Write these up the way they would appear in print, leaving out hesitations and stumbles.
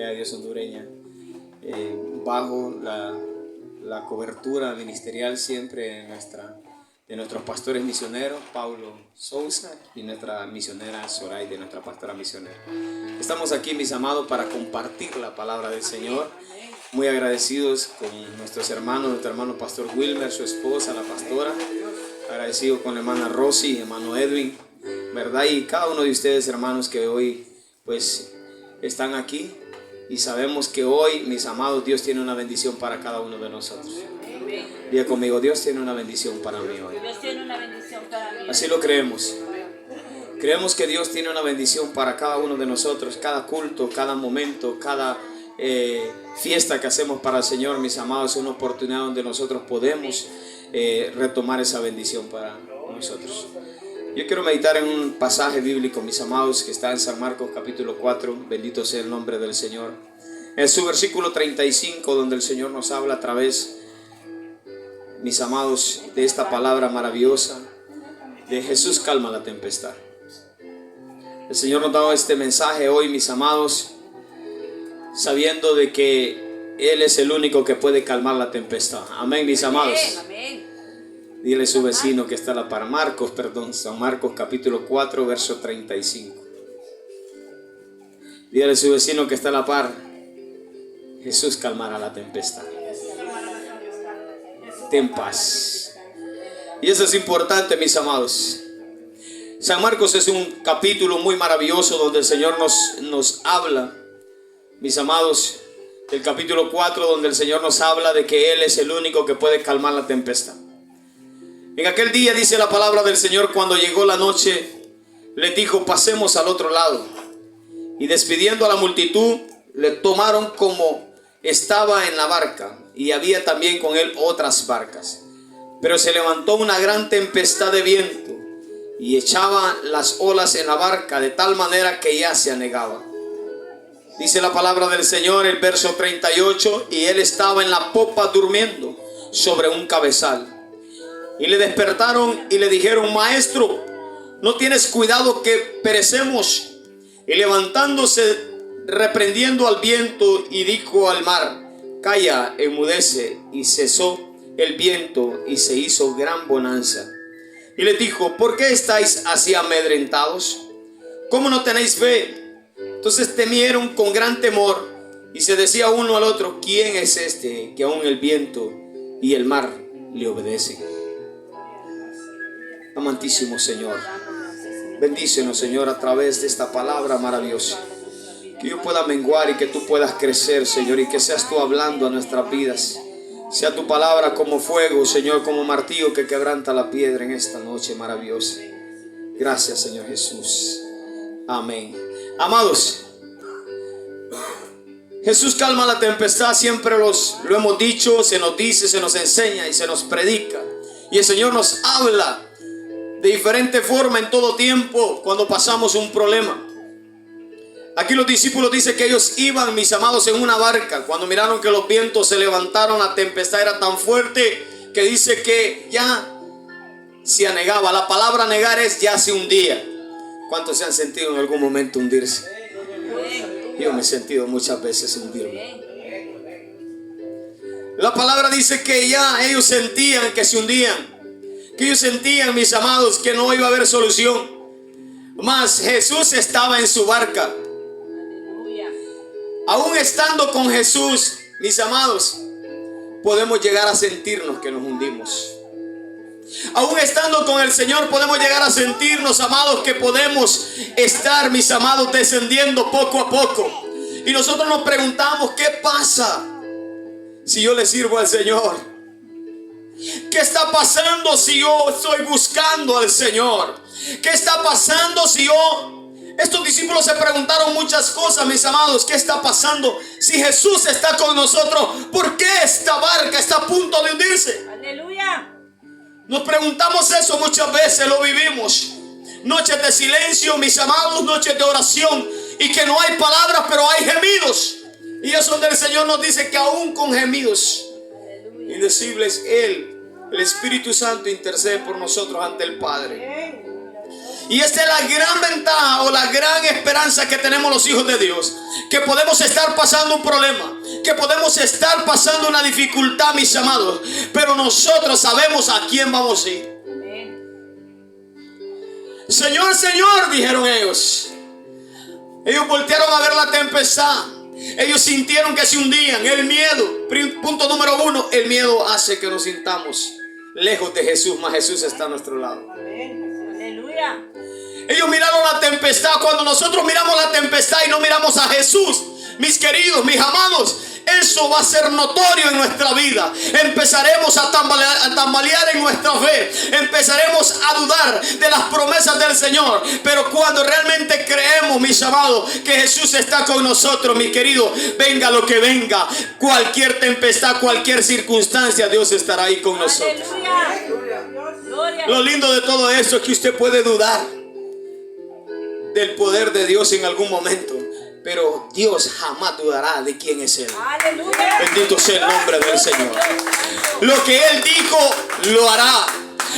Dios hondureña, bajo la cobertura ministerial siempre de nuestros pastores misioneros, Paulo Sousa, y nuestra misionera Zoraide, nuestra pastora misionera. Estamos aquí, mis amados, para compartir la palabra del Señor. Muy agradecidos con nuestros hermanos, nuestro hermano pastor Wilmer, su esposa, la pastora. Agradecido con la hermana Rosy, hermano Edwin, ¿verdad? Y cada uno de ustedes, hermanos, que hoy pues están aquí. Y sabemos que hoy, mis amados, Dios tiene una bendición para cada uno de nosotros. Diga conmigo, Dios tiene una bendición para mí hoy. Dios tiene una bendición para mí. Así lo creemos. Creemos que Dios tiene una bendición para cada uno de nosotros. Cada culto, cada momento, cada fiesta que hacemos para el Señor, mis amados, es una oportunidad donde nosotros podemos retomar esa bendición para nosotros. Yo quiero meditar en un pasaje bíblico, mis amados, que está en San Marcos capítulo 4, bendito sea el nombre del Señor. En su versículo 35, donde el Señor nos habla a través, mis amados, de esta palabra maravillosa, de Jesús calma la tempestad. El Señor nos da este mensaje hoy, mis amados, sabiendo de que Él es el único que puede calmar la tempestad. Amén, mis amados. Amén. Dile a su vecino que está a la par. San Marcos capítulo 4, verso 35. Dile a su vecino que está a la par. Jesús calmará la tempestad. Ten paz. Y eso es importante, mis amados. San Marcos es un capítulo muy maravilloso donde el Señor nos habla, mis amados, del capítulo 4, donde el Señor nos habla de que Él es el único que puede calmar la tempestad. En aquel día, dice la palabra del Señor, cuando llegó la noche, le dijo: pasemos al otro lado. Y despidiendo a la multitud, le tomaron como estaba en la barca, y había también con él otras barcas. Pero se levantó una gran tempestad de viento, y echaba las olas en la barca, de tal manera que ya se anegaba. Dice la palabra del Señor, el verso 38, y él estaba en la popa durmiendo sobre un cabezal. Y le despertaron y le dijeron: maestro, ¿no tienes cuidado que perecemos? Y levantándose, reprendiendo al viento, y dijo al mar: calla, enmudece. Y cesó el viento, y se hizo gran bonanza. Y les dijo: ¿por qué estáis así amedrentados? ¿Cómo no tenéis fe? Entonces temieron con gran temor, y se decía uno al otro: ¿quién es este que aún el viento y el mar le obedecen? Amantísimo Señor, bendícenos, Señor, a través de esta palabra maravillosa. Que yo pueda menguar y que tú puedas crecer, Señor, y que seas tú hablando a nuestras vidas. Sea tu palabra como fuego, Señor, como martillo que quebranta la piedra en esta noche maravillosa. Gracias, Señor Jesús. Amén. Amados, Jesús calma la tempestad, siempre lo hemos dicho, se nos dice, se nos enseña y se nos predica. Y el Señor nos habla de diferente forma en todo tiempo cuando pasamos un problema. Aquí los discípulos dicen que ellos iban, mis amados, en una barca. Cuando miraron que los vientos se levantaron, la tempestad era tan fuerte que dice que ya se anegaba. La palabra negar es ya se hundía. ¿Cuántos se han sentido en algún momento hundirse? Yo me he sentido muchas veces hundirme. La palabra dice que ya ellos sentían que se hundían. Que ellos sentían, mis amados, que no iba a haber solución. Mas Jesús estaba en su barca. Aún estando con Jesús, mis amados, podemos llegar a sentirnos que nos hundimos. Aún estando con el Señor podemos llegar a sentirnos, amados, que podemos estar, mis amados, descendiendo poco a poco. Y nosotros nos preguntamos: ¿qué pasa si yo le sirvo al Señor? ¿Qué está pasando si yo estoy buscando al Señor? ¿Qué está pasando si yo... Estos discípulos se preguntaron muchas cosas, mis amados. ¿Qué está pasando si Jesús está con nosotros? ¿Por qué esta barca está a punto de hundirse? Aleluya. Nos preguntamos eso muchas veces, lo vivimos. Noches de silencio, mis amados, noches de oración, y que no hay palabras, pero hay gemidos. Y es donde el Señor nos dice que aún con gemidos indecibles, Él, el Espíritu Santo, intercede por nosotros ante el Padre. Y esta es la gran ventaja o la gran esperanza que tenemos los hijos de Dios. Que podemos estar pasando un problema, que podemos estar pasando una dificultad, mis amados, pero nosotros sabemos a quién vamos a ir. Señor, Señor, dijeron ellos. Ellos voltearon a ver la tempestad. Ellos sintieron que se hundían. El miedo. Punto número 1. El miedo hace que nos sintamos lejos de Jesús, mas Jesús está a nuestro lado. Aleluya. Ellos miraron la tempestad. Cuando nosotros miramos la tempestad y no miramos a Jesús, mis queridos, mis amados, eso va a ser notorio en nuestra vida. Empezaremos a tambalear en nuestra fe. Empezaremos a dudar de las promesas del Señor. Pero cuando realmente creemos, mis amados, que Jesús está con nosotros, mis queridos, venga lo que venga, cualquier tempestad, cualquier circunstancia, Dios estará ahí con nosotros. Aleluya. Lo lindo de todo esto es que usted puede dudar del poder de Dios en algún momento, pero Dios jamás dudará de quién es Él. Aleluya. Bendito sea el nombre del Señor. Lo que Él dijo, lo hará.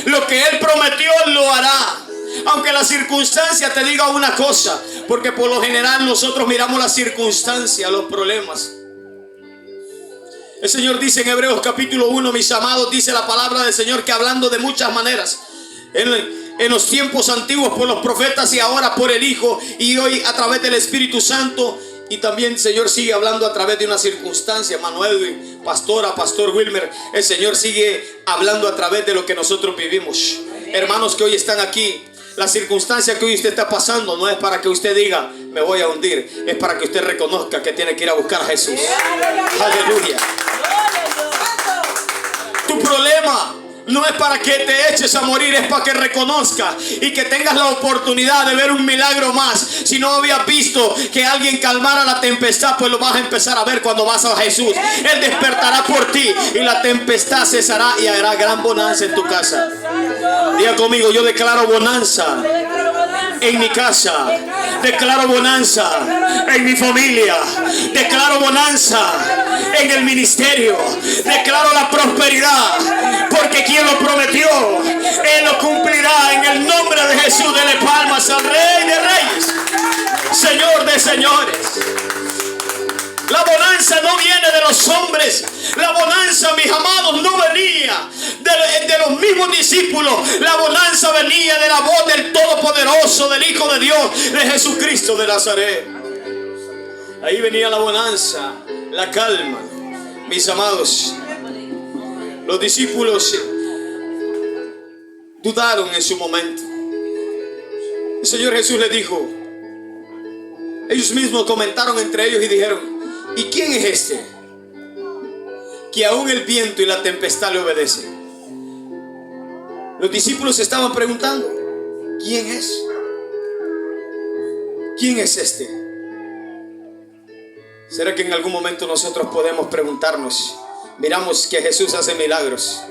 Lo que Él prometió, lo hará. Aunque la circunstancia te diga una cosa, porque por lo general nosotros miramos las circunstancias, los problemas. El Señor dice en Hebreos capítulo 1, mis amados, dice la palabra del Señor que hablando de muchas maneras, en los tiempos antiguos por los profetas y ahora por el Hijo y hoy a través del Espíritu Santo. Y también el Señor sigue hablando a través de una circunstancia. Manuel, Pastor Wilmer, el Señor sigue hablando a través de lo que nosotros vivimos. Hermanos que hoy están aquí, la circunstancia que hoy usted está pasando no es para que usted diga me voy a hundir, es para que usted reconozca que tiene que ir a buscar a Jesús. Aleluya. Tu problema no es para que te eches a morir, es para que reconozcas y que tengas la oportunidad de ver un milagro más. Si no habías visto que alguien calmara la tempestad, pues lo vas a empezar a ver cuando vas a Jesús. Él despertará por ti y la tempestad cesará y hará gran bonanza en tu casa. Diga conmigo, yo declaro bonanza en mi casa, declaro bonanza en mi familia, declaro bonanza en el ministerio, declaro la prosperidad, porque quien lo prometió, Él lo cumplirá. En el nombre de Jesús, dele palmas al Rey de Reyes, Señor de Señores. La bonanza no viene de los hombres. La bonanza, mis amados, no venía de los mismos discípulos. La bonanza venía de la voz del Todopoderoso, del Hijo de Dios, de Jesucristo de Nazaret. Ahí venía la bonanza, la calma. Mis amados, los discípulos dudaron en su momento. El Señor Jesús les dijo, ellos mismos comentaron entre ellos y dijeron, ¿y quién es este que aún el viento y la tempestad le obedecen? Los discípulos estaban preguntando, ¿quién es? ¿Quién es este? ¿Será que en algún momento nosotros podemos preguntarnos? Miramos que Jesús hace milagros,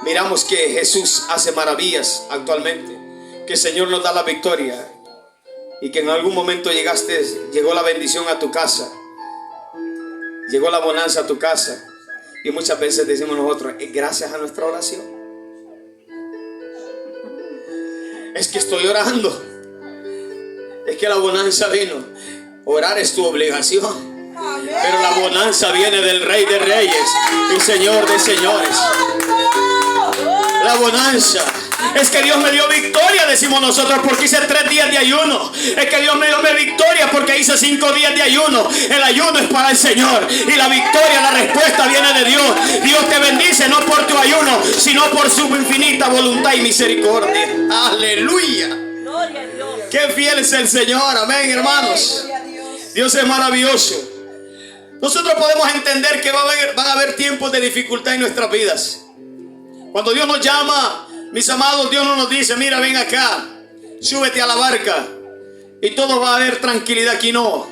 miramos que Jesús hace maravillas actualmente, que el Señor nos da la victoria, y que en algún momento llegó la bendición a tu casa, llegó la bonanza a tu casa, y muchas veces decimos nosotros, gracias a nuestra oración. Es que estoy orando, es que la bonanza vino. Orar es tu obligación, pero la bonanza viene del Rey de Reyes y Señor de Señores. La bonanza es que Dios me dio victoria, decimos nosotros, porque hice 3 días de ayuno. Es que Dios me dio victoria porque hice 5 días de ayuno. El ayuno es para el Señor y la victoria, la respuesta viene de Dios. Dios te bendice no por tu ayuno, sino por su infinita voluntad y misericordia. Aleluya. Gloria a Dios. Qué fiel es el Señor, amén, hermanos. Dios es maravilloso. Nosotros podemos entender que van a haber tiempos de dificultad en nuestras vidas. Cuando Dios nos llama, mis amados, Dios no nos dice, mira, ven acá, súbete a la barca y todo va a haber tranquilidad. Aquí no.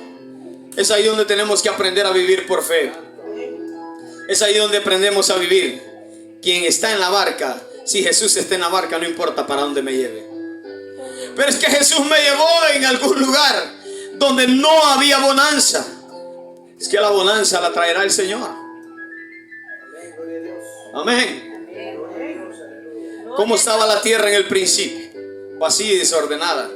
Es ahí donde tenemos que aprender a vivir por fe. Es ahí donde aprendemos a vivir. Quien está en la barca, si Jesús está en la barca, no importa para dónde me lleve. Pero es que Jesús me llevó en algún lugar donde no había bonanza. Es que la bonanza la traerá el Señor. Amén. ¿Cómo estaba la tierra en el principio? vacía y desordenada.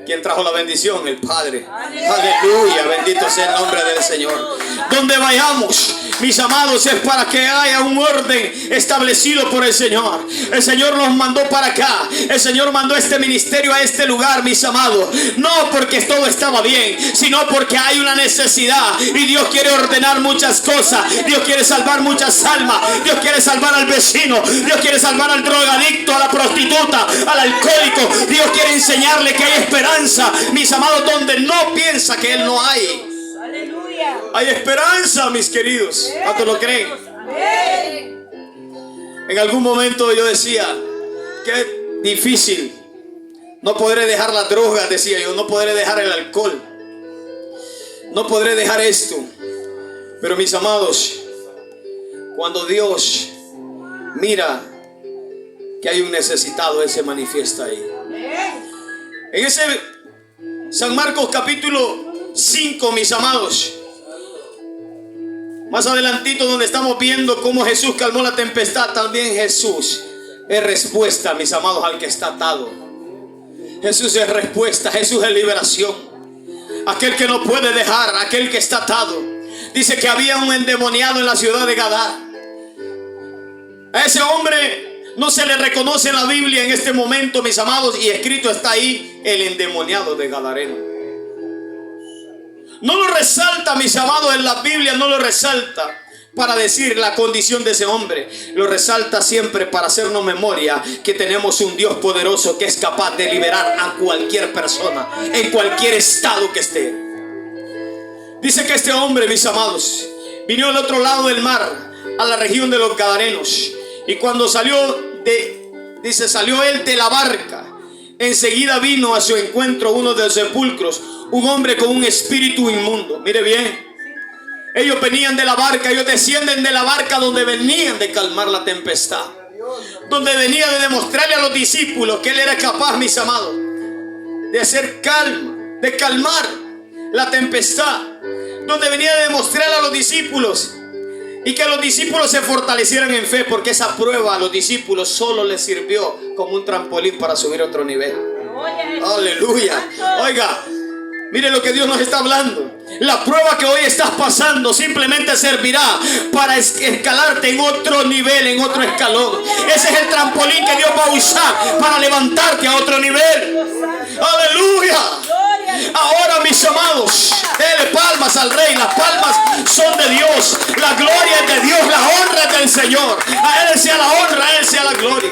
¿Quién trajo la bendición? El Padre. Aleluya, bendito sea el nombre del Señor. Donde vayamos, mis amados, es para que haya un orden establecido por el Señor. El Señor nos mandó para acá. El Señor mandó este ministerio a este lugar, mis amados. No porque todo estaba bien, sino porque hay una necesidad. Y Dios quiere ordenar muchas cosas. Dios quiere salvar muchas almas. Dios quiere salvar al vecino. Dios quiere salvar al drogadicto, a la prostituta, al alcohólico. Dios quiere enseñarle que hay esperanza, mis amados, donde no piensa que Él no hay. Aleluya. Hay esperanza, mis queridos. ¿Cuántos lo creen? Amén. En algún momento yo decía, qué difícil. No podré dejar la droga, decía yo. No podré dejar el alcohol. No podré dejar esto. Pero mis amados, cuando Dios mira que hay un necesitado, Él se manifiesta ahí. En ese San Marcos capítulo 5, mis amados, más adelantito donde estamos viendo cómo Jesús calmó la tempestad, también Jesús es respuesta, mis amados, al que está atado. Jesús es respuesta, Jesús es liberación. Aquel que no puede dejar, aquel que está atado. Dice que había un endemoniado en la ciudad de Gadara. A ese hombre no se le reconoce en la Biblia en este momento, mis amados, y escrito está ahí el endemoniado de Gadareno. No lo resalta, mis amados, en la Biblia, no lo resalta para decir la condición de ese hombre. Lo resalta siempre para hacernos memoria que tenemos un Dios poderoso que es capaz de liberar a cualquier persona, en cualquier estado que esté. Dice que este hombre, mis amados, vino al otro lado del mar, a la región de los Gadarenos. Y cuando salió él de la barca, enseguida vino a su encuentro uno de los sepulcros, un hombre con un espíritu inmundo. Mire bien, ellos venían de la barca, ellos descienden de la barca donde venían de calmar la tempestad, donde venía de demostrarle a los discípulos que Él era capaz, mis amados, de hacer calma, de calmar la tempestad, donde venía de demostrarle a los discípulos y que los discípulos se fortalecieran en fe, porque esa prueba a los discípulos solo les sirvió como un trampolín para subir a otro nivel. Aleluya. Oiga, mire lo que Dios nos está hablando. La prueba que hoy estás pasando simplemente servirá para escalarte en otro nivel, en otro escalón. Ese es el trampolín que Dios va a usar para levantarte a otro nivel. Aleluya. Ahora, mis amados, denle palmas al Rey. Las palmas son de Dios. La gloria es de Dios. La honra es del Señor. A Él sea la honra, a Él sea la gloria.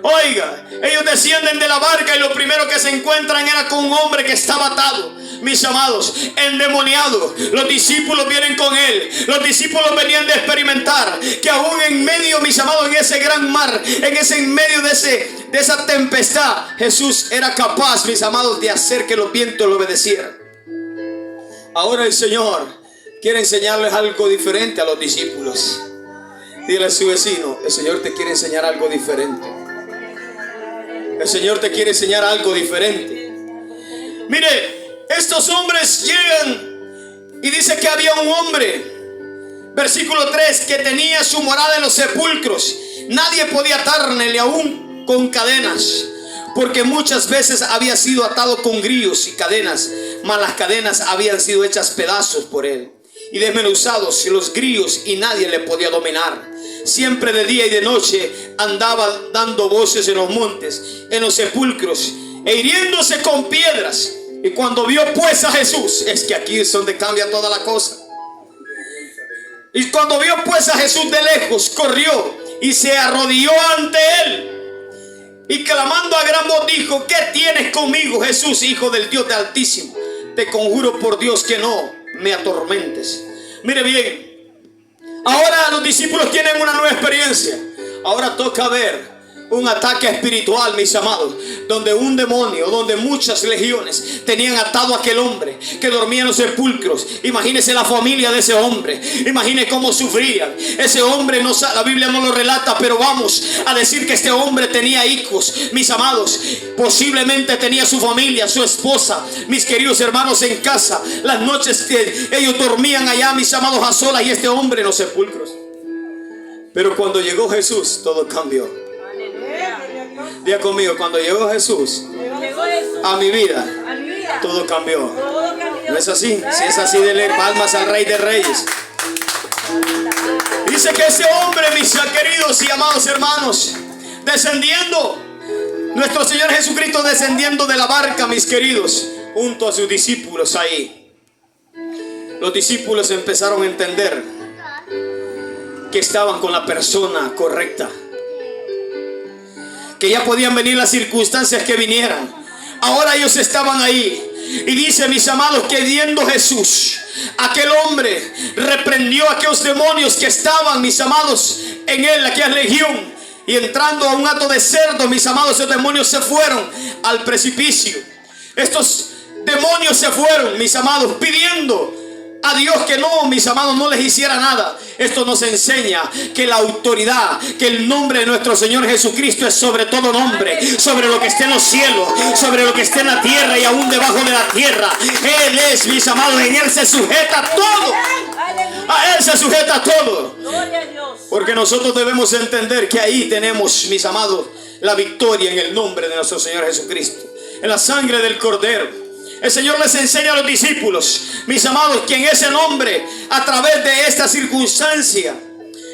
Oiga, ellos descienden de la barca y lo primero que se encuentran era con un hombre que estaba atado, mis amados, endemoniado. Los discípulos vienen con él. Los discípulos venían de experimentar que aún en medio, mis amados, en ese gran mar, en medio de esa tempestad, Jesús era capaz, mis amados, de hacer que los vientos lo obedecieran. Ahora el Señor quiere enseñarles algo diferente a los discípulos. Dile a su vecino, el Señor te quiere enseñar algo diferente. El Señor te quiere enseñar algo diferente. Mire, estos hombres llegan y dice que había un hombre, versículo 3, que tenía su morada en los sepulcros. Nadie podía atarle, ni aún con cadenas, porque muchas veces había sido atado con grillos y cadenas, mas las cadenas habían sido hechas pedazos por él y desmenuzados los grillos, y nadie le podía dominar. Siempre de día y de noche andaba dando voces en los montes, en los sepulcros, e hiriéndose con piedras. Y cuando vio pues a Jesús, es que aquí es donde cambia toda la cosa. Y cuando vio pues a Jesús de lejos, corrió y se arrodilló ante él, y clamando a gran voz dijo: ¿qué tienes conmigo, Jesús, Hijo del Dios de Altísimo? Te conjuro por Dios que no me atormentes. Mire bien, ahora los discípulos tienen una nueva experiencia. Ahora toca ver un ataque espiritual, mis amados, donde un demonio, donde muchas legiones tenían atado a aquel hombre que dormía en los sepulcros. Imagínese la familia de ese hombre, imagine cómo sufrían. Ese hombre, no, la Biblia no lo relata, pero vamos a decir que este hombre tenía hijos, mis amados. Posiblemente tenía su familia, su esposa, mis queridos hermanos, en casa. Las noches que ellos dormían allá, mis amados, a solas, y este hombre en los sepulcros. Pero cuando llegó Jesús, todo cambió. Diga conmigo, cuando llegó Jesús Llegó Jesús a mi vida, a mi vida. todo cambió. Todo cambió. ¿No es así? Si es así, denle palmas al Rey de Reyes. Dice que ese hombre, mis queridos y amados hermanos, descendiendo, nuestro Señor Jesucristo descendiendo de la barca, mis queridos, junto a sus discípulos ahí. Los discípulos empezaron a entender que estaban con la persona correcta, que ya podían venir las circunstancias que vinieran. Ahora ellos estaban ahí. Y dice, mis amados, que viendo Jesús, aquel hombre reprendió a aquellos demonios que estaban, mis amados, en él, aquella legión. Y entrando a un hato de cerdo, mis amados, esos demonios se fueron al precipicio. Estos demonios se fueron, mis amados, pidiendo a Dios que no, mis amados, no les hiciera nada. Esto nos enseña que la autoridad, que el nombre de nuestro Señor Jesucristo es sobre todo nombre, sobre lo que esté en los cielos, sobre lo que esté en la tierra y aún debajo de la tierra. Él es, mis amados, en Él se sujeta todo. A Él se sujeta todo. Gloria a Dios. Porque nosotros debemos entender que ahí tenemos, mis amados, la victoria en el nombre de nuestro Señor Jesucristo, en la sangre del Cordero. El Señor les enseña a los discípulos, mis amados, que en ese nombre, a través de esta circunstancia,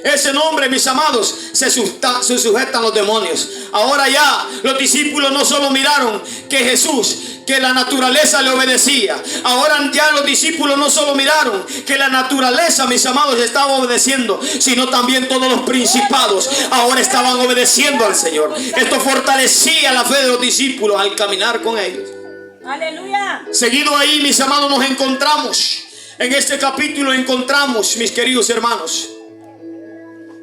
ese nombre, mis amados, se sujetan los demonios. Ahora ya los discípulos no solo miraron que Jesús, que la naturaleza le obedecía. Ahora ya los discípulos no solo miraron que la naturaleza, mis amados, estaba obedeciendo, sino también todos los principados ahora estaban obedeciendo al Señor. Esto fortalecía la fe de los discípulos al caminar con ellos. Aleluya. Seguido ahí, mis amados, nos encontramos. En este capítulo encontramos, mis queridos hermanos,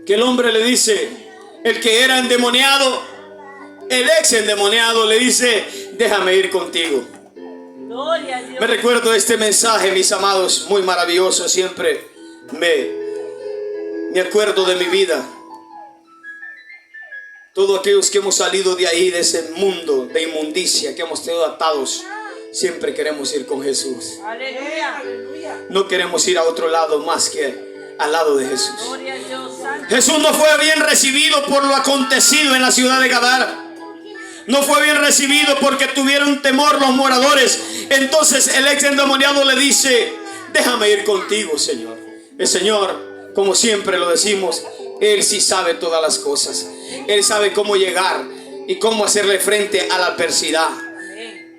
que el hombre le dice, el que era endemoniado, el ex endemoniado, le dice, déjame ir contigo. Gloria a Dios. Me recuerdo este mensaje, mis amados, muy maravilloso. Siempre me acuerdo de mi vida. Todos aquellos que hemos salido de ahí, de ese mundo de inmundicia que hemos tenido atados, siempre queremos ir con Jesús. Aleluya. No queremos ir a otro lado más que al lado de Jesús. Gloria a Dios. Santo. Jesús no fue bien recibido por lo acontecido en la ciudad de Gadara. No fue bien recibido porque tuvieron temor los moradores. Entonces el ex endemoniado le dice, déjame ir contigo, Señor. El Señor, como siempre lo decimos, Él sí sabe todas las cosas. Él sabe cómo llegar y cómo hacerle frente a la adversidad.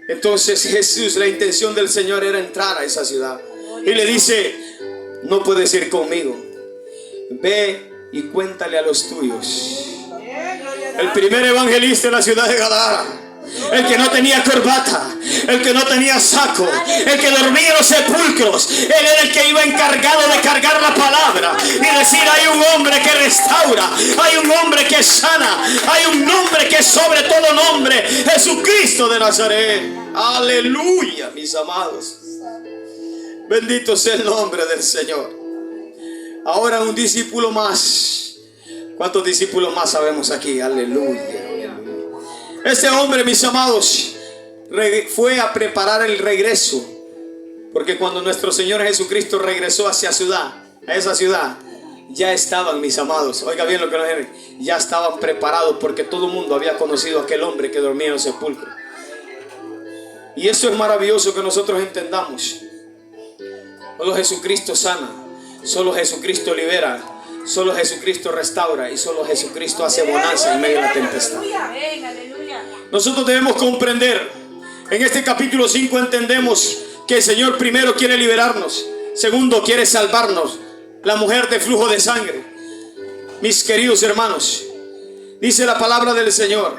Entonces Jesús, la intención del Señor era entrar a esa ciudad. Y le dice, no puedes ir conmigo. Ve y cuéntale a los tuyos. El primer evangelista en la ciudad de Gadara, el que no tenía corbata, el que no tenía saco, el que dormía en los sepulcros, él era el que iba encargado de cargar la palabra y decir, hay un hombre que restaura, hay un hombre que sana, hay un nombre que es sobre todo nombre, Jesucristo de Nazaret. Aleluya, mis amados. Bendito sea el nombre del Señor. Ahora un discípulo más. ¿Cuántos discípulos más sabemos aquí? Aleluya. Este hombre, mis amados, fue a preparar el regreso. Porque cuando nuestro Señor Jesucristo regresó hacia a esa ciudad, ya estaban, mis amados, oiga bien lo que nos dice, ya estaban preparados porque todo el mundo había conocido a aquel hombre que dormía en el sepulcro. Y eso es maravilloso que nosotros entendamos. Solo Jesucristo sana, solo Jesucristo libera, solo Jesucristo restaura y solo Jesucristo hace bonanza en medio de la tempestad. Nosotros debemos comprender, en este capítulo 5 entendemos que el Señor primero quiere liberarnos, segundo quiere salvarnos, la mujer de flujo de sangre. Mis queridos hermanos, dice la palabra del Señor,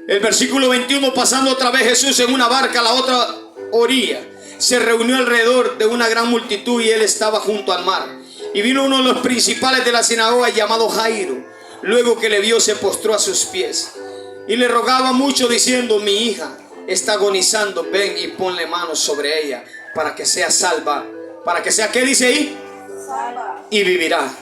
el versículo 21, pasando otra vez Jesús en una barca a la otra orilla, se reunió alrededor de una gran multitud y él estaba junto al mar. Y vino uno de los principales de la sinagoga llamado Jairo. Luego que le vio, se postró a sus pies y le rogaba mucho diciendo, mi hija está agonizando, ven y ponle manos sobre ella para que sea salva. Para que sea, ¿qué dice ahí? Salva. Y vivirá.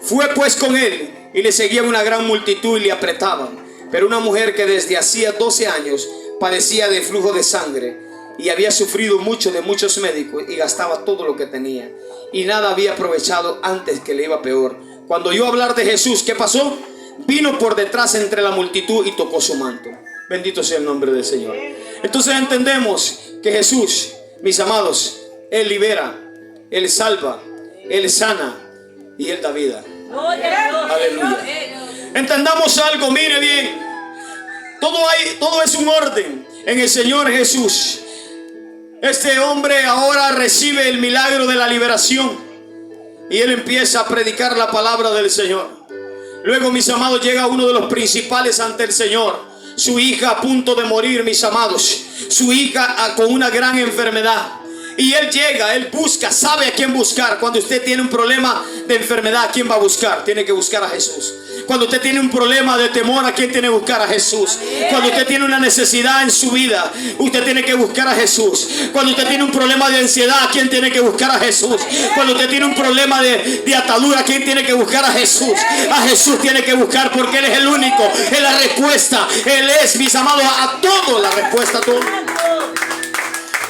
Fue pues con él y le seguía una gran multitud y le apretaban. Pero una mujer que desde hacía 12 años padecía de flujo de sangre y había sufrido mucho de muchos médicos y gastaba todo lo que tenía y nada había aprovechado, antes que le iba peor. Cuando oyó hablar de Jesús, ¿qué pasó? vino por detrás entre la multitud y tocó su manto. Bendito sea el nombre del Señor. Entonces entendemos que Jesús, mis amados, Él libera, Él salva, Él sana y Él da vida. Aleluya. Entendamos algo, mire bien. Todo es un orden en el Señor Jesús. Este hombre ahora recibe el milagro de la liberación y él empieza a predicar la palabra del Señor. Luego, mis amados, llega uno de los principales ante el Señor. Su hija a punto de morir, mis amados. Su hija con una gran enfermedad. Y él llega, él busca, sabe a quién buscar. Cuando usted tiene un problema de enfermedad, ¿a quién va a buscar? Tiene que buscar a Jesús. Cuando usted tiene un problema de temor, ¿a quién tiene que buscar? A Jesús. Cuando usted tiene una necesidad en su vida, usted tiene que buscar a Jesús. Cuando usted tiene un problema de ansiedad, ¿a quién tiene que buscar? A Jesús. Cuando usted tiene un problema de atadura, ¿a quién tiene que buscar? A Jesús. A Jesús tiene que buscar, porque Él es el único, Él es la respuesta. Él es, mis amados, a todo la respuesta, a todo.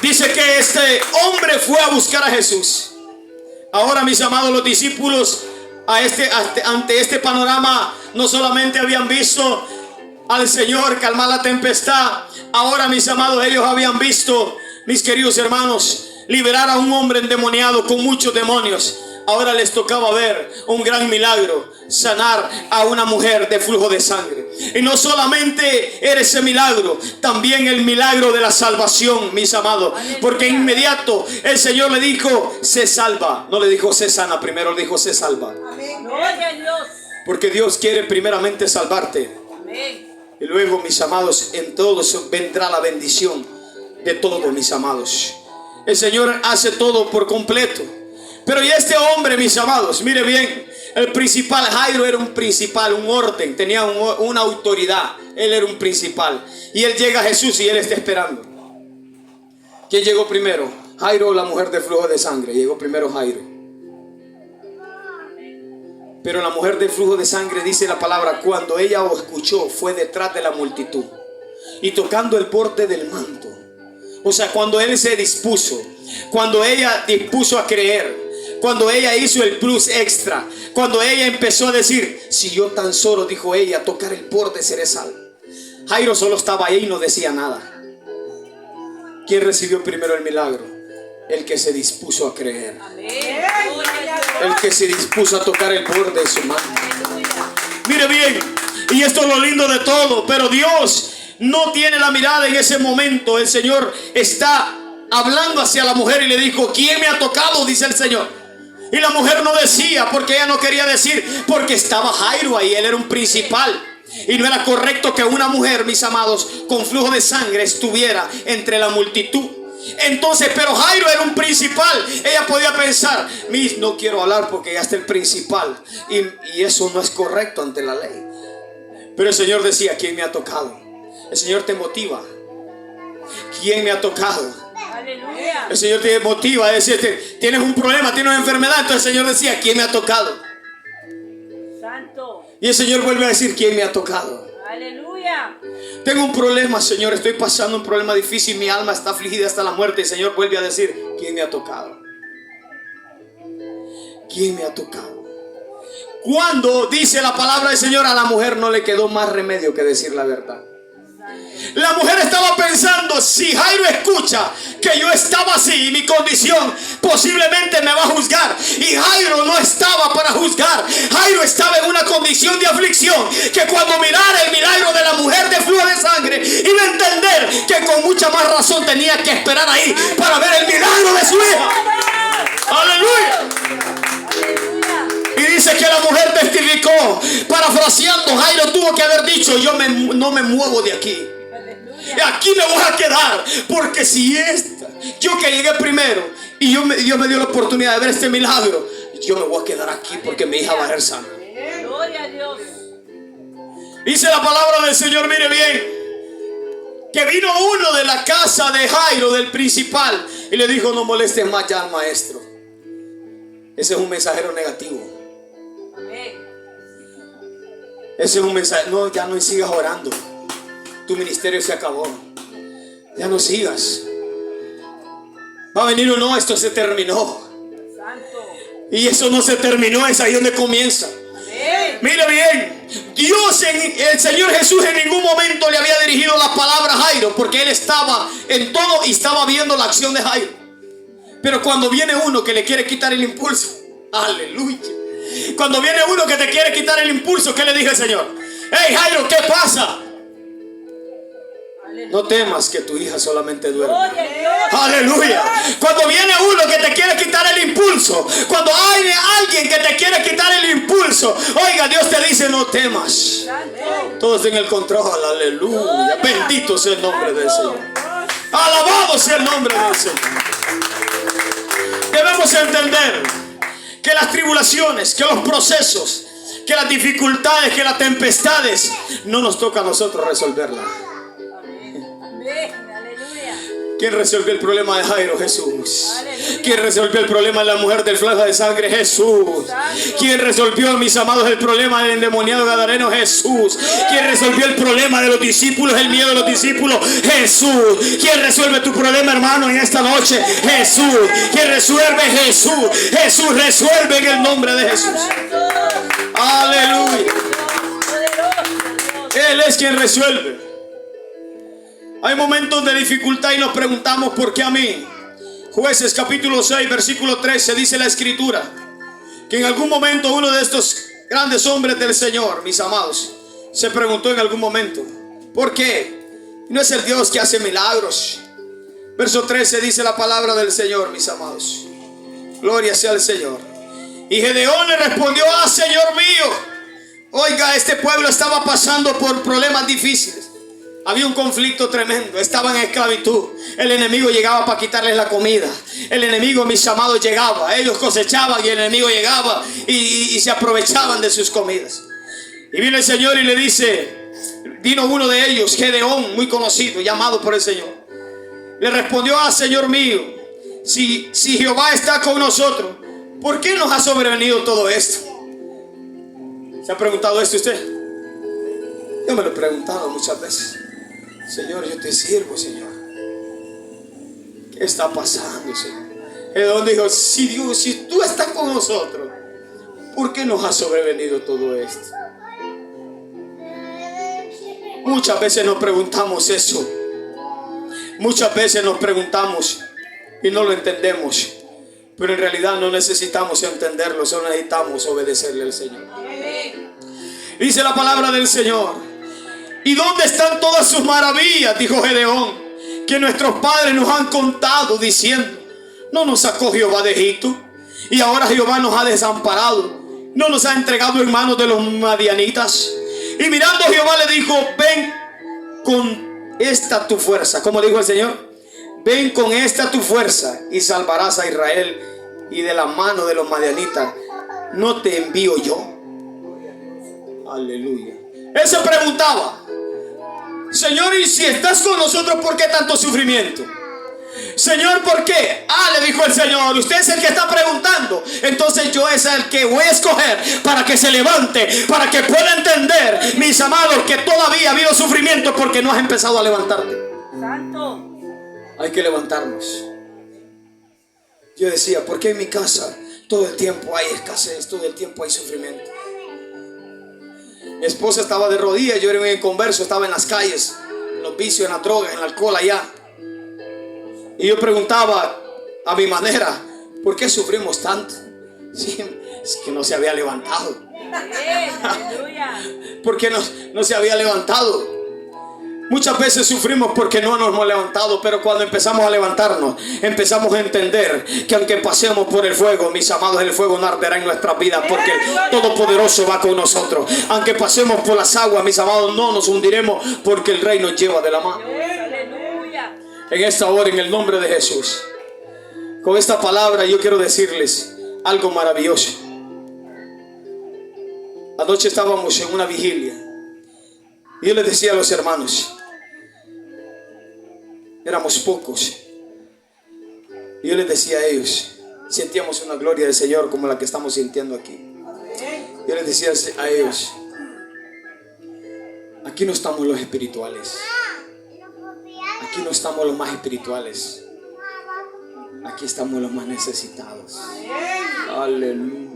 Dice que este hombre fue a buscar a Jesús. Ahora, mis amados, los discípulos ante este panorama no solamente habían visto al Señor calmar la tempestad. Ahora, mis amados, ellos habían visto, mis queridos hermanos, liberar a un hombre endemoniado con muchos demonios. Ahora les tocaba ver un gran milagro, sanar a una mujer de flujo de sangre. Y no solamente era ese milagro, también el milagro de la salvación, mis amados. Porque inmediato el Señor le dijo, se salva. No le dijo se sana, primero le dijo se salva. Gloria a Dios. Porque Dios quiere primeramente salvarte. Amén. Y luego, mis amados, en todo eso vendrá la bendición de todos, mis amados. El Señor hace todo por completo. Pero y este hombre, mis amados, mire bien, el principal, Jairo era un principal, un orden, tenía una autoridad. Él era un principal. Y él llega a Jesús y él está esperando. ¿Quién llegó primero? Jairo o la mujer de flujo de sangre. Llegó primero Jairo. Pero la mujer del flujo de sangre, dice la palabra, cuando ella lo escuchó, fue detrás de la multitud y tocando el borde del manto. O sea, cuando él se dispuso, cuando ella dispuso a creer, cuando ella hizo el plus extra, cuando ella empezó a decir, si yo tan solo, dijo ella, tocar el borde seré salvo. Jairo solo estaba ahí y no decía nada. ¿Quién recibió primero el milagro? El que se dispuso a creer. El que se dispuso a tocar el borde de su mano. Mire bien, y esto es lo lindo de todo, pero Dios no tiene la mirada en ese momento. El Señor está hablando hacia la mujer y le dijo, ¿quién me ha tocado? Dice el Señor. Y la mujer no decía, porque ella no quería decir, porque estaba Jairo ahí, él era un principal. Y no era correcto que una mujer, mis amados, con flujo de sangre estuviera entre la multitud. Entonces, pero Jairo era un principal. Ella podía pensar, no quiero hablar porque ya está el principal. Y eso no es correcto ante la ley. Pero el Señor decía, ¿quién me ha tocado? El Señor te motiva. ¿Quién me ha tocado? Aleluya. El Señor te motiva a decirte, tienes un problema, tienes una enfermedad. Entonces el Señor decía, ¿quién me ha tocado? Santo. Y el Señor vuelve a decir, ¿quién me ha tocado? Aleluya. Tengo un problema, Señor, estoy pasando un problema difícil, mi alma está afligida hasta la muerte. El Señor vuelve a decir, ¿quién me ha tocado? ¿Quién me ha tocado? Cuando dice la palabra del Señor, a la mujer no le quedó más remedio que decir la verdad. La mujer estaba pensando, si Jairo escucha que yo estaba así y mi condición, posiblemente me va a juzgar. Y Jairo no estaba para juzgar. Jairo estaba en una condición de aflicción, que cuando mirara el milagro de la mujer de flujo de sangre, iba a entender que con mucha más razón tenía que esperar ahí para ver el milagro de su hija. Aleluya. Y dice que la mujer testificó, parafraseando, Jairo tuvo que haber dicho, yo no me muevo de aquí. Aquí me voy a quedar, porque si yo que llegué primero y Dios me dio la oportunidad de ver este milagro, yo me voy a quedar aquí porque mi hija va a ser sana. Gloria a Dios. Dice la palabra del Señor, mire bien, que vino uno de la casa de Jairo, del principal, y le dijo, no molestes más ya al maestro. Ese es un mensajero negativo. Ese es un mensaje, no, ya no sigas orando. Tu ministerio se acabó. Ya no sigas. Va a venir uno, esto se terminó. Santo. Y eso no se terminó, es ahí donde comienza. Mire bien, el Señor Jesús en ningún momento le había dirigido las palabras a Jairo, porque él estaba en todo y estaba viendo la acción de Jairo. Pero cuando viene uno que le quiere quitar el impulso, aleluya. Cuando viene uno que te quiere quitar el impulso, ¿qué le dije al Señor? Hey Jairo, ¿qué pasa? No temas, que tu hija solamente duerme. Aleluya. Cuando viene uno que te quiere quitar el impulso, cuando hay alguien que te quiere quitar el impulso, oiga, Dios te dice: no temas. Todos en el control. Aleluya. Bendito sea el nombre del Señor. Alabado sea el nombre del Señor. Debemos entender que las tribulaciones, que los procesos, que las dificultades, que las tempestades, no nos toca a nosotros resolverlas. ¿Quién resolvió el problema de Jairo? Jesús. ¿Quién resolvió el problema de la mujer del flujo de sangre? Jesús. ¿Quién resolvió, mis amados, el problema del endemoniado gadareno? Jesús. ¿Quién resolvió el problema de los discípulos, el miedo de los discípulos? Jesús. ¿Quién resuelve tu problema, hermano, en esta noche? Jesús. ¿Quién resuelve? Jesús. Jesús resuelve en el nombre de Jesús. Aleluya. Él es quien resuelve. Hay momentos de dificultad y nos preguntamos: ¿por qué a mí? Jueces capítulo 6 versículo 13 dice la escritura que en algún momento uno de estos grandes hombres del Señor, mis amados, se preguntó en algún momento: ¿por qué? No es el Dios que hace milagros. Verso 13 dice la palabra del Señor, mis amados. Gloria sea al Señor. Y Gedeón le respondió: ah, Señor mío. Oiga, este pueblo estaba pasando por problemas difíciles. Había un conflicto tremendo, estaban en esclavitud. El enemigo llegaba para quitarles la comida. El enemigo, mis amados, llegaba. Ellos cosechaban y el enemigo llegaba y se aprovechaban de sus comidas. Y viene el Señor y le dice, vino uno de ellos, Gedeón, muy conocido, llamado por el Señor. Le respondió: ah, Señor mío, si Jehová está con nosotros, ¿por qué nos ha sobrevenido todo esto? ¿Se ha preguntado esto usted? Yo me lo he preguntado muchas veces. Señor, yo te sirvo, Señor. ¿Qué está pasando, Señor? Gedeón dijo: si tú estás con nosotros, ¿por qué nos ha sobrevenido todo esto? Muchas veces nos preguntamos eso. Muchas veces nos preguntamos y no lo entendemos. Pero en realidad no necesitamos entenderlo, solo necesitamos obedecerle al Señor. Dice la palabra del Señor: ¿y dónde están todas sus maravillas? Dijo Gedeón, que nuestros padres nos han contado, diciendo: ¿no nos sacó Jehová de Egipto? Y ahora Jehová nos ha desamparado, ¿no nos ha entregado en manos de los madianitas? Y mirando Jehová le dijo: ven con esta tu fuerza. ¿Cómo dijo el Señor? Ven con esta tu fuerza y salvarás a Israel, y de la mano de los madianitas no te envío yo. Aleluya. Él se preguntaba: Señor, y si estás con nosotros, ¿por qué tanto sufrimiento? Señor, ¿por qué? Ah, le dijo el Señor: usted es el que está preguntando. Entonces yo es el que voy a escoger para que se levante, para que pueda entender, mis amados, que todavía ha habido sufrimiento porque no has empezado a levantarte. Santo. Hay que levantarnos. Yo decía: ¿por qué en mi casa todo el tiempo hay escasez, todo el tiempo hay sufrimiento? Mi esposa estaba de rodillas, yo era un inconverso, estaba en las calles, en los vicios, en la droga, en el alcohol allá. Y yo preguntaba a mi manera: ¿por qué sufrimos tanto? Sí, es que no se había levantado. ¿Por qué no se había levantado? Muchas veces sufrimos porque no nos hemos levantado, pero cuando empezamos a levantarnos, empezamos a entender que aunque pasemos por el fuego, mis amados, el fuego no arderá en nuestras vidas, porque el Todopoderoso va con nosotros. Aunque pasemos por las aguas, mis amados, no nos hundiremos, porque el Rey nos lleva de la mano. En esta hora, en el nombre de Jesús, con esta palabra yo quiero decirles algo maravilloso. Anoche estábamos en una vigilia y yo les decía a los hermanos, éramos pocos, y yo les decía a ellos, sentíamos una gloria del Señor como la que estamos sintiendo aquí. Yo les decía a ellos: aquí no estamos los espirituales, aquí no estamos los más espirituales, aquí estamos los más necesitados. Aleluya.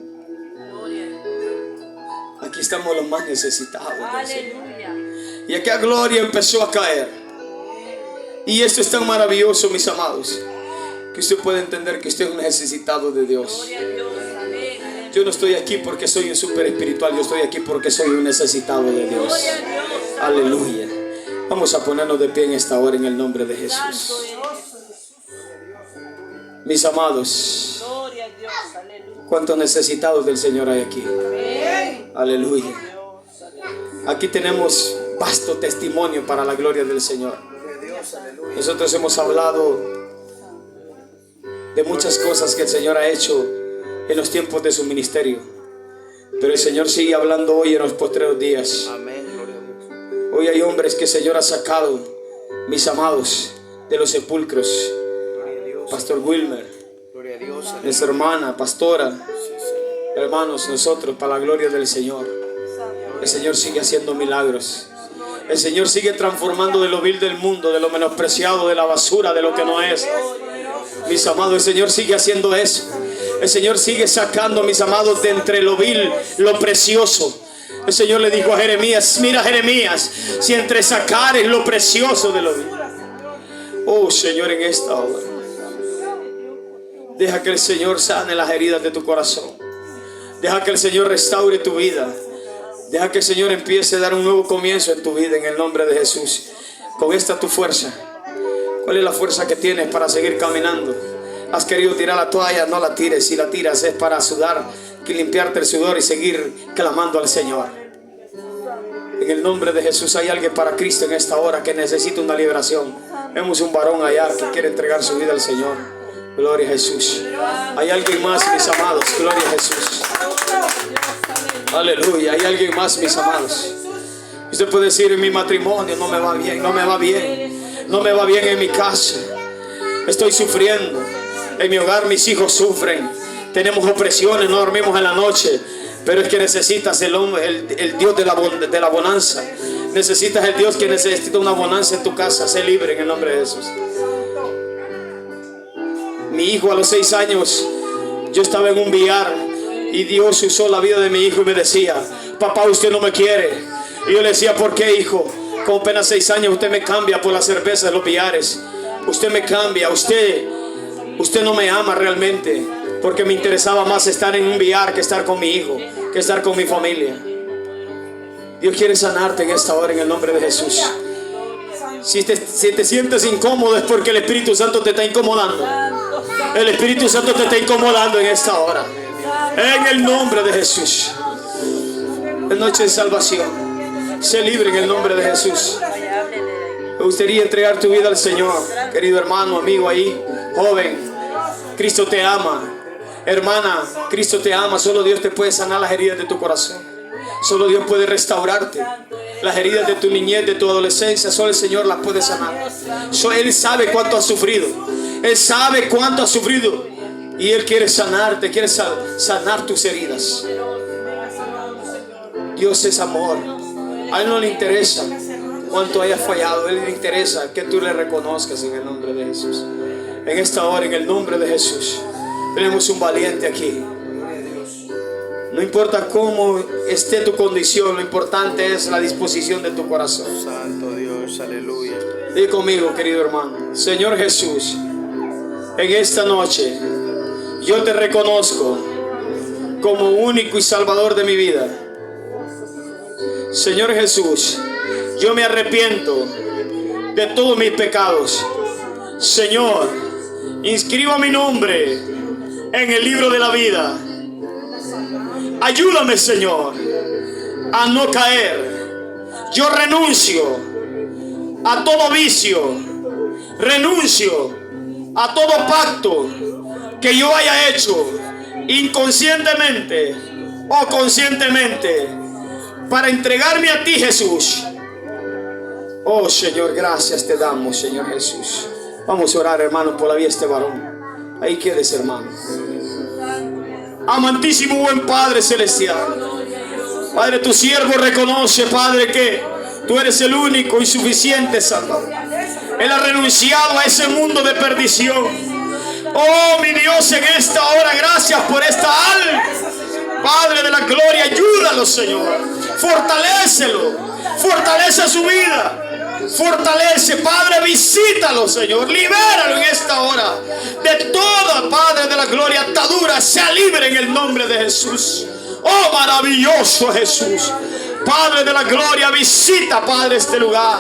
Aquí aquí estamos los más necesitados del Señor. Aleluya. Y aquella gloria empezó a caer. Y esto es tan maravilloso, mis amados, que usted puede entender que usted es un necesitado de Dios. Gloria a Dios. Amén. Amén. Yo no estoy aquí porque soy un súper espiritual, yo estoy aquí porque soy un necesitado de Dios. Gloria a Dios. Aleluya. Vamos a ponernos de pie en esta hora en el nombre de Santo Jesús. eres. Mis amados, Gloria a Dios. Aleluya. ¿cuántos necesitados del Señor hay aquí? Amén. Aleluya. Aquí tenemos vasto testimonio para la gloria del Señor. Nosotros hemos hablado de muchas cosas que el Señor ha hecho en los tiempos de su ministerio, pero el Señor sigue hablando hoy en los postreros días. Hoy hay hombres que el Señor ha sacado, mis amados, de los sepulcros. Pastor Wilmer, nuestra hermana, pastora, hermanos, nosotros, para la gloria del Señor. El Señor sigue haciendo milagros. El Señor sigue transformando de lo vil del mundo, de lo menospreciado, de la basura, de lo que no es. Mis amados, el Señor sigue haciendo eso. El Señor sigue sacando, mis amados, de entre lo vil, lo precioso. El Señor le dijo a Jeremías: mira, Jeremías, si entre sacares lo precioso de lo vil. Oh Señor, en esta hora, deja que el Señor sane las heridas de tu corazón. Deja que el Señor restaure tu vida. Deja que el Señor empiece a dar un nuevo comienzo en tu vida en el nombre de Jesús. Con esta tu fuerza. ¿Cuál es la fuerza que tienes para seguir caminando? ¿Has querido tirar la toalla? No la tires. Si la tiras es para sudar, que limpiarte el sudor y seguir clamando al Señor. En el nombre de Jesús, hay alguien para Cristo en esta hora que necesita una liberación. Vemos un varón allá que quiere entregar su vida al Señor. Gloria a Jesús. Hay alguien más, mis amados. Gloria a Jesús. Aleluya. Hay alguien más, mis amados. Usted puede decir: en mi matrimonio no me va bien, no me va bien, no me va bien en mi casa. Estoy sufriendo. En mi hogar mis hijos sufren. Tenemos opresiones, no dormimos en la noche. Pero es que necesitas el Dios de la bonanza. Necesitas el Dios que necesita una bonanza en tu casa. Sé libre en el nombre de Jesús. Mi hijo, a los 6 años, yo estaba en un billar y Dios usó la vida de mi hijo y me decía: papá, usted no me quiere. Y yo le decía: ¿por qué, hijo? Con apenas 6 años usted me cambia por la cerveza de los billares. Usted me cambia, usted no me ama realmente, porque me interesaba más estar en un billar que estar con mi hijo, que estar con mi familia. Dios quiere sanarte en esta hora en el nombre de Jesús. Si te sientes incómodo es porque el Espíritu Santo te está incomodando. El Espíritu Santo te está incomodando en esta hora. En el nombre de Jesús. Es noche de salvación. Sé libre en el nombre de Jesús. Me gustaría entregar tu vida al Señor, querido hermano, amigo ahí, joven. Cristo te ama. Hermana, Cristo te ama. Solo Dios te puede sanar las heridas de tu corazón. Solo Dios puede restaurarte. Las heridas de tu niñez, de tu adolescencia, solo el Señor las puede sanar. Él sabe cuánto has sufrido. Él sabe cuánto has sufrido. Y Él quiere sanarte, quiere sanar tus heridas. Dios es amor. A Él no le interesa cuánto hayas fallado. A Él le interesa que tú le reconozcas en el nombre de Jesús. En esta hora, en el nombre de Jesús, tenemos un valiente aquí. No importa cómo esté tu condición, lo importante es la disposición de tu corazón. Santo Dios, aleluya. Di conmigo, querido hermano: Señor Jesús, en esta noche yo te reconozco como único y salvador de mi vida. Señor Jesús, yo me arrepiento de todos mis pecados. Señor, inscriba mi nombre en el libro de la vida. Ayúdame, Señor, a no caer. Yo renuncio a todo vicio, renuncio a todo pacto que yo haya hecho inconscientemente o conscientemente para entregarme a ti, Jesús. Oh Señor, gracias te damos, Señor Jesús. Vamos a orar, hermano, por la vida de este varón. Ahí quedes, hermano. Amantísimo buen Padre celestial, Padre, tu siervo reconoce, Padre, que tú eres el único y suficiente Salvador. Él ha renunciado a ese mundo de perdición. Oh mi Dios, en esta hora, gracias por esta alma, Padre de la gloria, ayúdalo, Señor. Fortalécelo. Fortalece su vida. Fortalece, Padre, visítalo, Señor. Libéralo en esta hora de toda, Padre de la gloria, atadura. Sea libre en el nombre de Jesús. Oh, maravilloso Jesús. Padre de la gloria, visita, Padre, este lugar.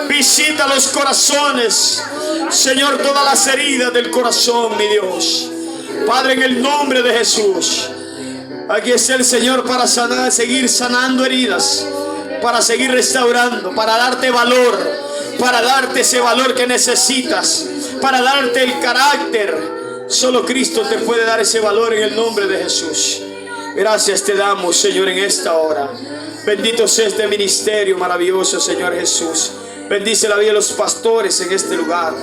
Visita los corazones, Señor, todas las heridas del corazón, mi Dios. Padre, en el nombre de Jesús. Aquí está el Señor para sanar, seguir sanando heridas, para seguir restaurando, para darte valor, para darte ese valor que necesitas, para darte el carácter. Solo Cristo te puede dar ese valor en el nombre de Jesús. Gracias te damos, Señor, en esta hora. Bendito sea este ministerio maravilloso, Señor Jesús. Bendice la vida de los pastores en este lugar.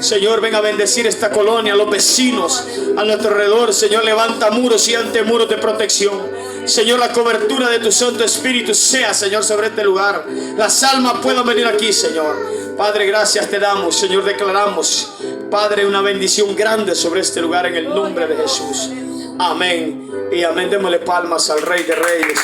Señor, ven a bendecir esta colonia, a los vecinos a nuestro alrededor. Señor, levanta muros y antemuros de protección. Señor, la cobertura de tu Santo Espíritu sea, Señor, sobre este lugar. Las almas puedan venir aquí, Señor. Padre, gracias te damos, Señor, declaramos, Padre, una bendición grande sobre este lugar en el nombre de Jesús. Amén y amén. Démosle palmas al Rey de Reyes.